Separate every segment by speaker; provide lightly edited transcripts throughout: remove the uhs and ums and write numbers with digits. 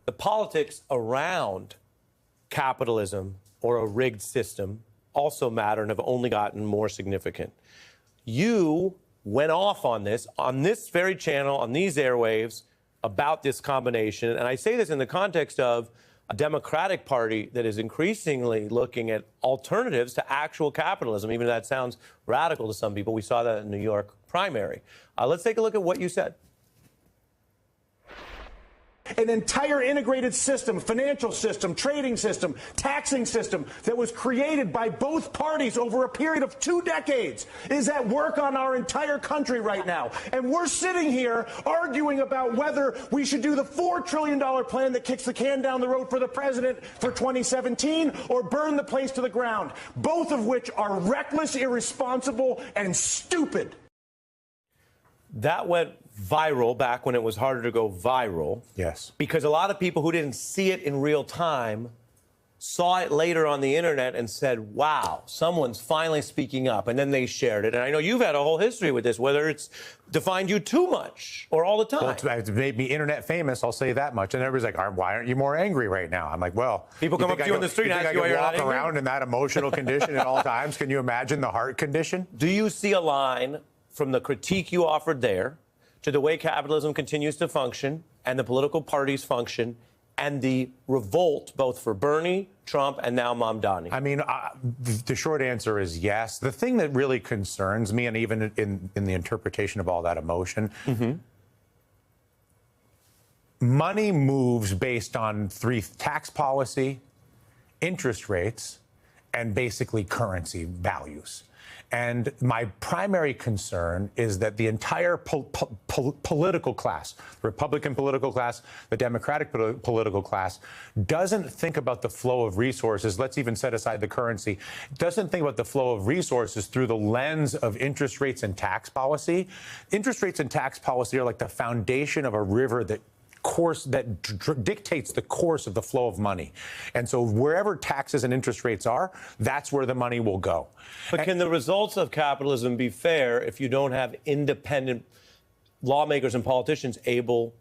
Speaker 1: the politics around capitalism or a rigged system also matter and have only gotten more significant. You went off on this very channel, on these airwaves, about this combination. And I say this in the context of a Democratic Party that is increasingly looking at alternatives to actual capitalism, even if that sounds radical to some people. We saw that in the New York primary. Let's take a look at what you said.
Speaker 2: An entire integrated system, financial system, trading system, taxing system that was created by both parties over a period of 2 decades is at work on our entire country right now. And we're sitting here arguing about whether we should do the $4 trillion plan that kicks the can down the road for the president for 2017 or burn the place to the ground, both of which are reckless, irresponsible, and stupid.
Speaker 1: That went viral back when it was harder to go viral.
Speaker 3: Yes.
Speaker 1: Because a lot of people who didn't see it in real time saw it later on the internet and said, wow, someone's finally speaking up. And then they shared it. And I know you've had a whole history with this, whether it's defined you too much or all the time.
Speaker 3: Well, it's made me internet famous, I'll say that much. And everybody's like, why aren't you more angry right now? I'm like, well,
Speaker 1: people come up to you on the street and ask you why you're not angry?
Speaker 3: Walk around in that emotional condition at all times. Can you imagine the heart condition?
Speaker 1: Do you see a line from the critique you offered there to the way capitalism continues to function and the political parties function and the revolt both for Bernie, Trump, and now Mamdani?
Speaker 3: I mean, the short answer is yes. The thing that really concerns me, and even in the interpretation of all that emotion, money moves based on 3: tax policy, interest rates, and basically currency values. And my primary concern is that the entire political class, the Republican political class, the Democratic political class, doesn't think about the flow of resources. Let's even set aside the currency. Doesn't think about the flow of resources through the lens of interest rates and tax policy. Interest rates and tax policy are like the foundation of a river that dictates the course of the flow of money. And so wherever taxes and interest rates are, that's where the money will go.
Speaker 1: But can the results of capitalism be fair if you don't have independent lawmakers and politicians able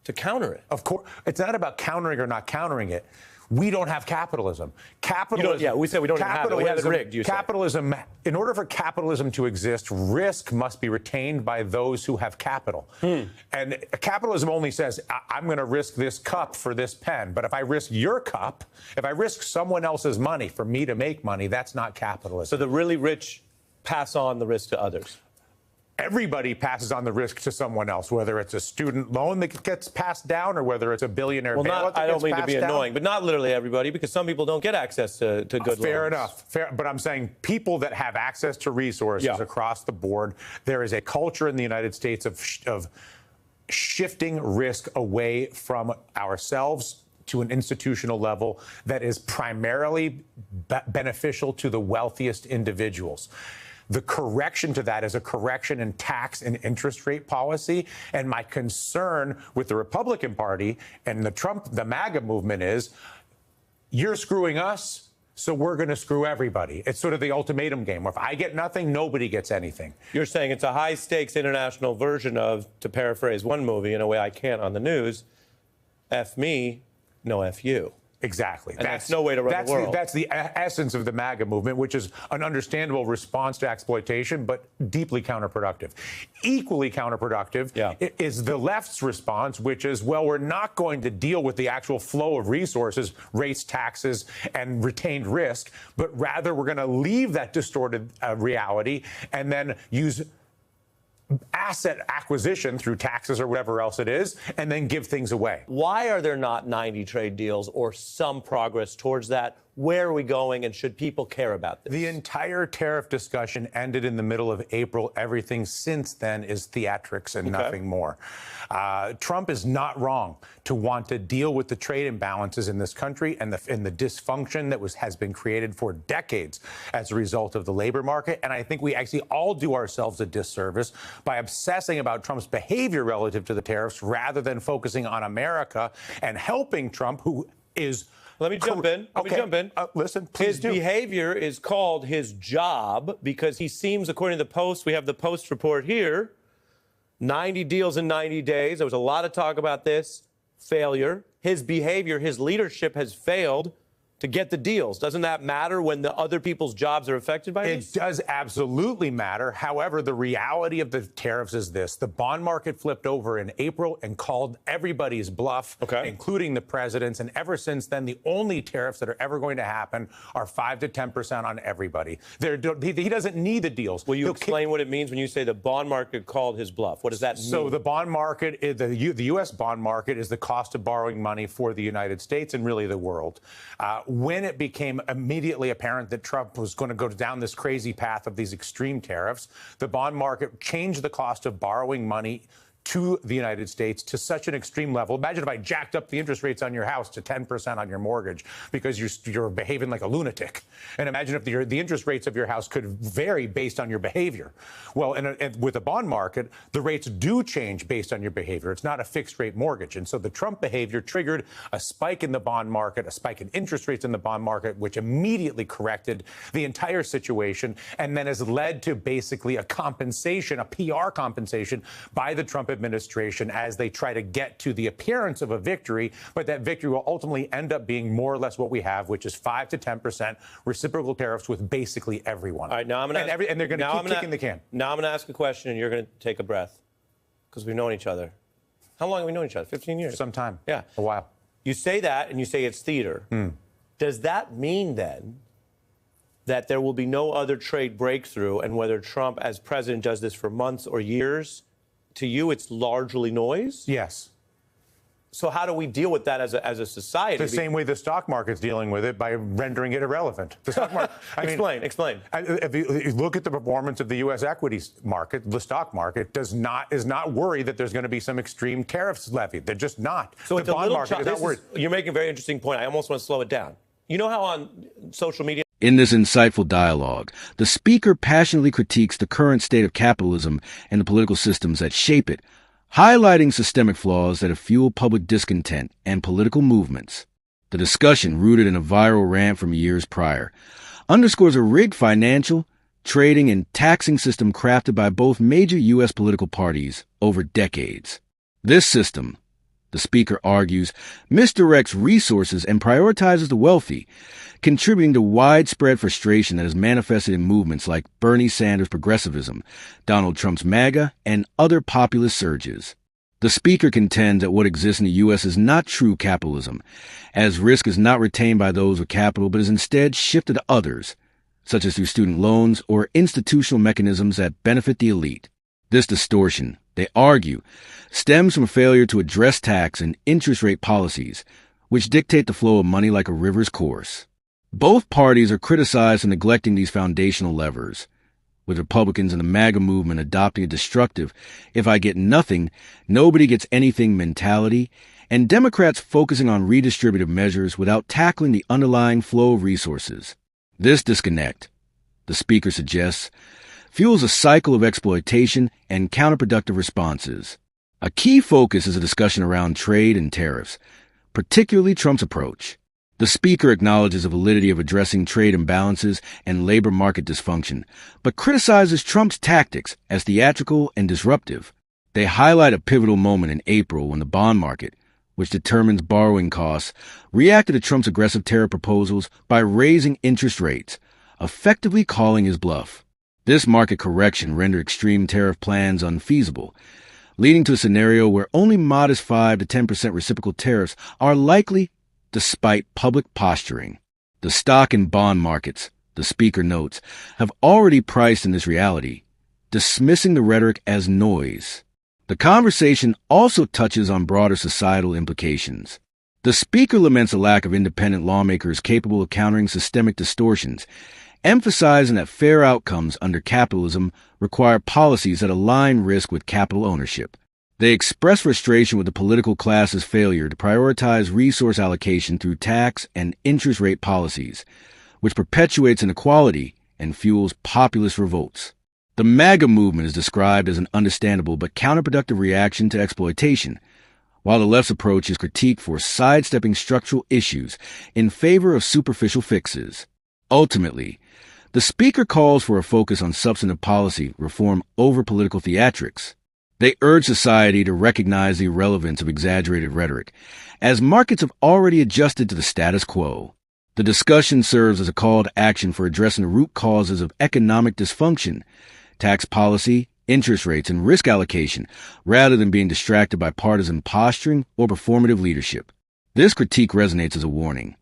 Speaker 1: to counter it?
Speaker 3: Of course. It's not about countering or not countering it. We don't have capitalism.
Speaker 1: Yeah, we said we don't have it. We have it rigged, you say.
Speaker 3: Capitalism, in order for capitalism to exist, risk must be retained by those who have capital. And capitalism only says, I'm going to risk this cup for this pen. But if I risk your cup, if I risk someone else's money for me to make money, that's not capitalism.
Speaker 1: So the really rich pass on the risk to others.
Speaker 3: Everybody passes on the risk to someone else, whether it's a student loan that gets passed down or whether it's a billionaire bailout that gets passed down.
Speaker 1: I don't mean to be annoying, but not literally everybody, because some people don't get access to good loans.
Speaker 3: Fair enough. But I'm saying people that have access to resources across the board, there is a culture in the United States of shifting risk away from ourselves to an institutional level that is primarily beneficial to the wealthiest individuals. The correction to that is a correction in tax and interest rate policy. And my concern with the Republican Party and the MAGA movement is, you're screwing us, so we're going to screw everybody. It's sort of the ultimatum game, where if I get nothing, nobody gets anything.
Speaker 1: You're saying it's a high-stakes international version of, to paraphrase one movie in a way I can't on the news, F me, no F you.
Speaker 3: Exactly.
Speaker 1: And that's no way to run the world.
Speaker 3: That's the essence of the MAGA movement, which is an understandable response to exploitation, but deeply counterproductive. Equally counterproductive is the left's response, which is, well, we're not going to deal with the actual flow of resources, rates, taxes, and retained risk, but rather we're going to leave that distorted reality and then use asset acquisition through taxes or whatever else it is, and then give things away.
Speaker 1: Why are there not 90 trade deals or some progress towards that? Where are we going, and should people care about this?
Speaker 3: The entire tariff discussion ended in the middle of April. Everything since then is theatrics and nothing more. Trump is not wrong to want to deal with the trade imbalances in this country and the dysfunction that has been created for decades as a result of the labor market. And I think we actually all do ourselves a disservice by obsessing about Trump's behavior relative to the tariffs rather than focusing on America and helping Trump, who is...
Speaker 1: Let me jump in.
Speaker 3: Listen, please do.
Speaker 1: His behavior is called his job because he seems, according to the Post, we have the Post report here, 90 deals in 90 days. There was a lot of talk about this. failure, his behavior, his leadership has failed to get the deals. Doesn't that matter when the other people's jobs are affected by this?
Speaker 3: It does absolutely matter. However, the reality of the tariffs is this. The bond market flipped over in April and called everybody's bluff, including the president's. And ever since then, the only tariffs that are ever going to happen are 5 to 10% on everybody. He doesn't need the deals.
Speaker 1: Will you explain what it means when you say the bond market called his bluff? What does that mean?
Speaker 3: So the bond market, the U.S. bond market is the cost of borrowing money for the United States and really the world. When it became immediately apparent that Trump was going to go down this crazy path of these extreme tariffs, the bond market changed the cost of borrowing money to the United States to such an extreme level. Imagine if I jacked up the interest rates on your house to 10% on your mortgage because you're behaving like a lunatic. And imagine if the interest rates of your house could vary based on your behavior. Well, and with the bond market, the rates do change based on your behavior. It's not a fixed rate mortgage. And so the Trump behavior triggered a spike in the bond market, a spike in interest rates in the bond market, which immediately corrected the entire situation and then has led to basically a compensation, a PR compensation by the Trump administration as they try to get to the appearance of a victory, but that victory will ultimately end up being more or less what we have, which is 5 to 10% reciprocal tariffs with basically everyone.
Speaker 1: All right, now I'm going to
Speaker 3: and they're going to keep kicking the can.
Speaker 1: Now I'm going to ask a question, and you're going to take a breath because we've known each other. How long have we known each other? 15 years.
Speaker 3: Some time.
Speaker 1: Yeah,
Speaker 3: a while.
Speaker 1: You say that, and you say it's theater. Does that mean then that there will be no other trade breakthrough, and whether Trump as president does this for months or years? To you, it's largely noise?
Speaker 3: Yes.
Speaker 1: So how do we deal with that as a society?
Speaker 3: The same way the stock market's dealing with it by rendering it irrelevant. The stock market.
Speaker 1: Explain.
Speaker 3: If you look at the performance of the U.S. equities market, the stock market is not worried that there's going to be some extreme tariffs levied. They're just not.
Speaker 1: So
Speaker 3: the bond market is not worried.
Speaker 1: You're making a very interesting point. I almost want to slow it down. You know how on social media.
Speaker 4: In this insightful dialogue, the speaker passionately critiques the current state of capitalism and the political systems that shape it, highlighting systemic flaws that have fueled public discontent and political movements. The discussion, rooted in a viral rant from years prior, underscores a rigged financial, trading, and taxing system crafted by both major U.S. political parties over decades. This system, the speaker argues, misdirects resources and prioritizes the wealthy, contributing to widespread frustration that has manifested in movements like Bernie Sanders' progressivism, Donald Trump's MAGA, and other populist surges. The speaker contends that what exists in the U.S. is not true capitalism, as risk is not retained by those with capital but is instead shifted to others, such as through student loans or institutional mechanisms that benefit the elite. This distortion, they argue, stems from failure to address tax and interest rate policies, which dictate the flow of money like a river's course. Both parties are criticized for neglecting these foundational levers, with Republicans and the MAGA movement adopting a destructive, if I get nothing, nobody gets anything mentality, and Democrats focusing on redistributive measures without tackling the underlying flow of resources. This disconnect, the speaker suggests, fuels a cycle of exploitation and counterproductive responses. A key focus is a discussion around trade and tariffs, particularly Trump's approach. The speaker acknowledges the validity of addressing trade imbalances and labor market dysfunction, but criticizes Trump's tactics as theatrical and disruptive. They highlight a pivotal moment in April when the bond market, which determines borrowing costs, reacted to Trump's aggressive tariff proposals by raising interest rates, effectively calling his bluff. This market correction rendered extreme tariff plans unfeasible, leading to a scenario where only modest 5 to 10% reciprocal tariffs are likely despite public posturing. The stock and bond markets, the speaker notes, have already priced in this reality, dismissing the rhetoric as noise. The conversation also touches on broader societal implications. The speaker laments a lack of independent lawmakers capable of countering systemic distortions, emphasizing that fair outcomes under capitalism require policies that align risk with capital ownership. They express frustration with the political class's failure to prioritize resource allocation through tax and interest rate policies, which perpetuates inequality and fuels populist revolts. The MAGA movement is described as an understandable but counterproductive reaction to exploitation, while the left's approach is critiqued for sidestepping structural issues in favor of superficial fixes. Ultimately, the speaker calls for a focus on substantive policy reform over political theatrics. They urge society to recognize the irrelevance of exaggerated rhetoric, as markets have already adjusted to the status quo. The discussion serves as a call to action for addressing the root causes of economic dysfunction, tax policy, interest rates, and risk allocation, rather than being distracted by partisan posturing or performative leadership. This critique resonates as a warning.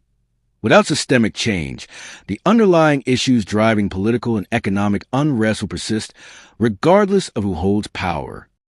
Speaker 4: Without systemic change, the underlying issues driving political and economic unrest will persist regardless of who holds power.